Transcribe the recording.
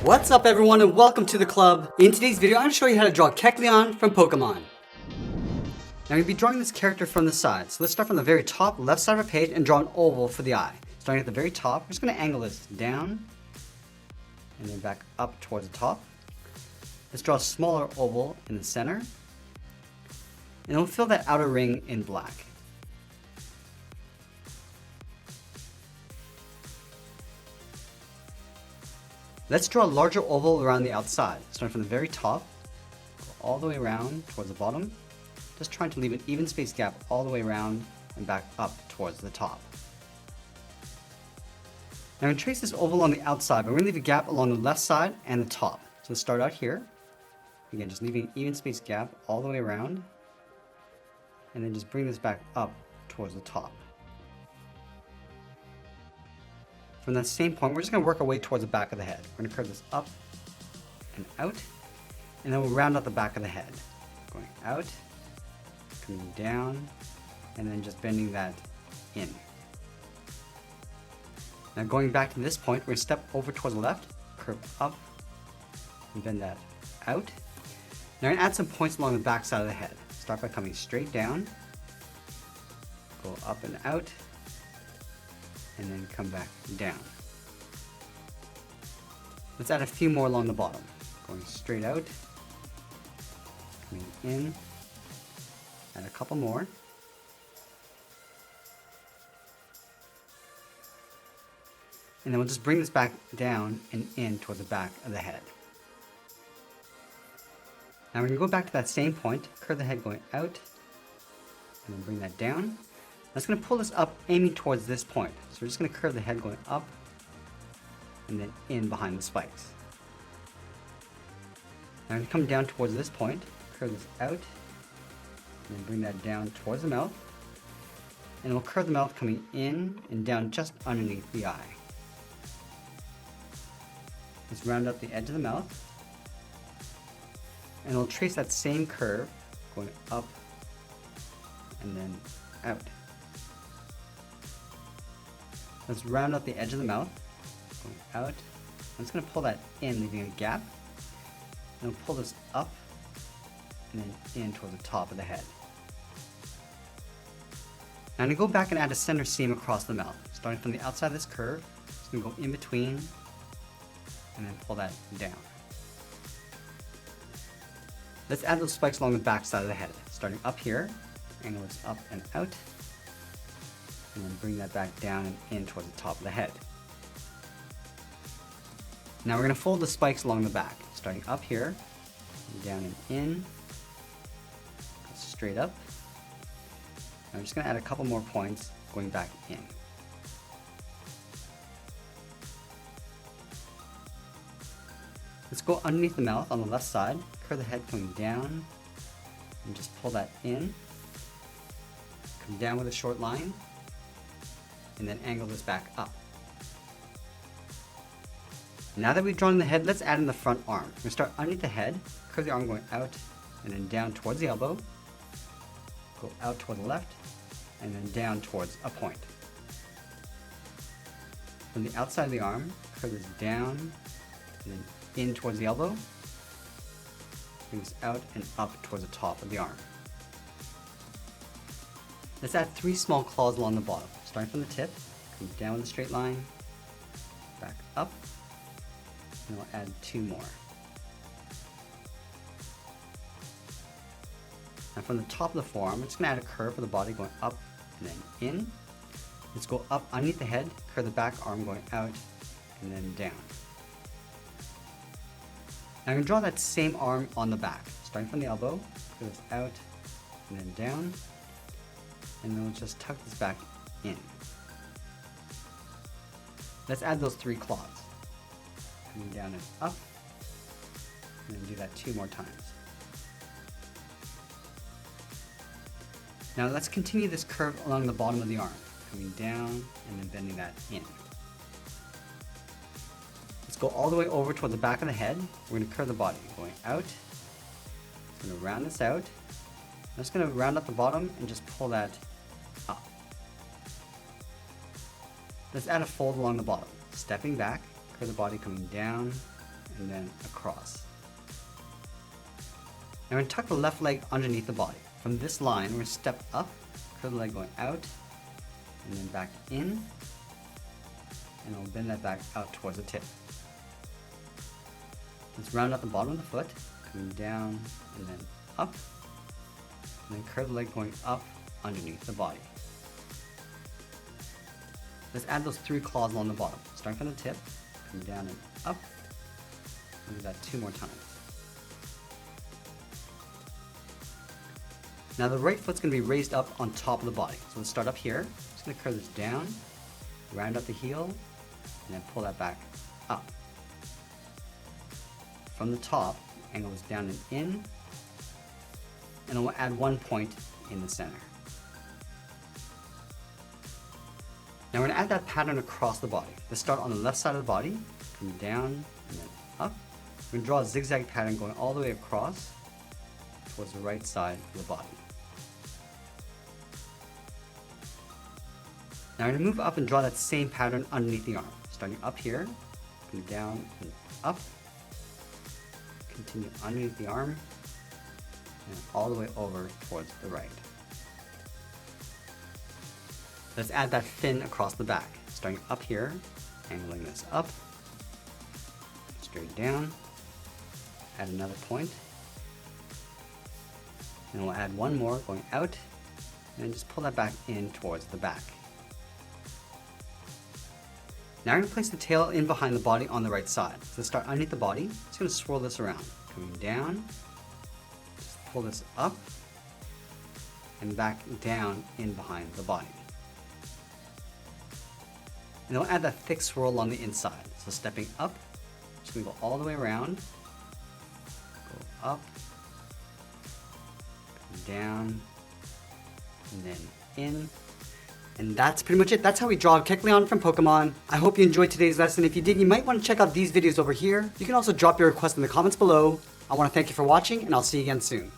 What's up everyone and welcome to the club. In today's video I'm going to show you how to draw Kecleon from Pokemon. Now I'm going to be drawing this character from the side. So let's start from the very top left side of our page and draw an oval for the eye. Starting at the very top, we're just going to angle this down and then back up towards the top. Let's draw a smaller oval in the center. And we'll fill that outer ring in black. Let's draw a larger oval around the outside, starting from the very top, go all the way around towards the bottom, just trying to leave an even space gap all the way around and back up towards the top. Now I'm going to trace this oval on the outside, but we're going to leave a gap along the left side and the top. So let's start out here. Again, just leaving an even space gap all the way around, and then just bring this back up towards the top. From that same point, we're just going to work our way towards the back of the head. We're going to curve this up and out, and then we'll round out the back of the head. Going out, coming down, and then just bending that in. Now going back to this point, we're going to step over towards the left, curve up, and bend that out. Now we're going to add some points along the back side of the head. Start by coming straight down, go up and out, and then come back down. Let's add a few more along the bottom. Going straight out, coming in, add a couple more. And then we'll just bring this back down and in towards the back of the head. Now we're going to go back to that same point, curve the head going out, and then bring that down. That's going to pull this up, aiming towards this point. So we're just going to curve the head going up, and then in behind the spikes. Now I'm going to come down towards this point, curve this out, and then bring that down towards the mouth. And we'll curve the mouth coming in and down just underneath the eye. Let's round up the edge of the mouth. And we'll trace that same curve going up and then out. Let's round out the edge of the mouth, going out. I'm just going to pull that in, leaving a gap. And we'll pull this up and then in towards the top of the head. Now I'm going to go back and add a center seam across the mouth. Starting from the outside of this curve, just going to go in between and then pull that down. Let's add those spikes along the back side of the head. Starting up here, angle this up and out, and then bring that back down and in towards the top of the head. Now we're going to fold the spikes along the back, starting up here, down and in, go straight up. I'm just going to add a couple more points going back in. Let's go underneath the mouth on the left side, curve the head coming down, and just pull that in. Come down with a short line, and then angle this back up. Now that we've drawn the head, let's add in the front arm. We're going to start underneath the head, curve the arm going out, and then down towards the elbow, go out toward the left, and then down towards a point. From the outside of the arm, curve this down, and then in towards the elbow, bring this out and up towards the top of the arm. Let's add 3 small claws along the bottom, starting from the tip, come down with a straight line, back up, and we'll add 2 more. Now from the top of the forearm, we're just going to add a curve for the body going up and then in. Let's go up underneath the head, curve the back arm going out and then down. Now I'm going to draw that same arm on the back, starting from the elbow, curve this out and then down, and then we'll just tuck this back in. Let's add those 3 claws. Coming down and up, and then do that 2 more times. Now let's continue this curve along the bottom of the arm, coming down and then bending that in. Let's go all the way over toward the back of the head. We're going to curve the body, going out. I'm going to round this out. I'm just going to round up the bottom and just pull that up. Let's add a fold along the bottom. Stepping back, curve the body coming down and then across. Now we're going to tuck the left leg underneath the body. From this line, we're going to step up, curve the leg going out, and then back in, and we'll bend that back out towards the tip. Let's round out the bottom of the foot, coming down and then up, and then curve the leg going up underneath the body. Let's add those 3 claws along the bottom, starting from the tip, coming down and up, and do that 2 more times. Now the right foot's going to be raised up on top of the body. So let's start up here. Just going to curve this down, round up the heel, and then pull that back up. From the top, angle this down and in, and then we'll add 1 point in the center. Now we're going to add that pattern across the body. Let's start on the left side of the body, come down and then up. We're going to draw a zigzag pattern going all the way across towards the right side of the body. Now we're going to move up and draw that same pattern underneath the arm. Starting up here, come down and up, continue underneath the arm, and all the way over towards the right. Let's add that fin across the back. Starting up here, angling this up, straight down, add another point, and we'll add 1 more going out, and then just pull that back in towards the back. Now we're going to place the tail in behind the body on the right side. So let's start underneath the body. Just going to swirl this around. Coming down, just pull this up, and back down in behind the body. And then we'll add that thick swirl along the inside. So stepping up, just going to go all the way around, go up, come down, and then in. And that's pretty much it. That's how we draw Kecleon from Pokemon. I hope you enjoyed today's lesson. If you did, you might want to check out these videos over here. You can also drop your request in the comments below. I want to thank you for watching, and I'll see you again soon.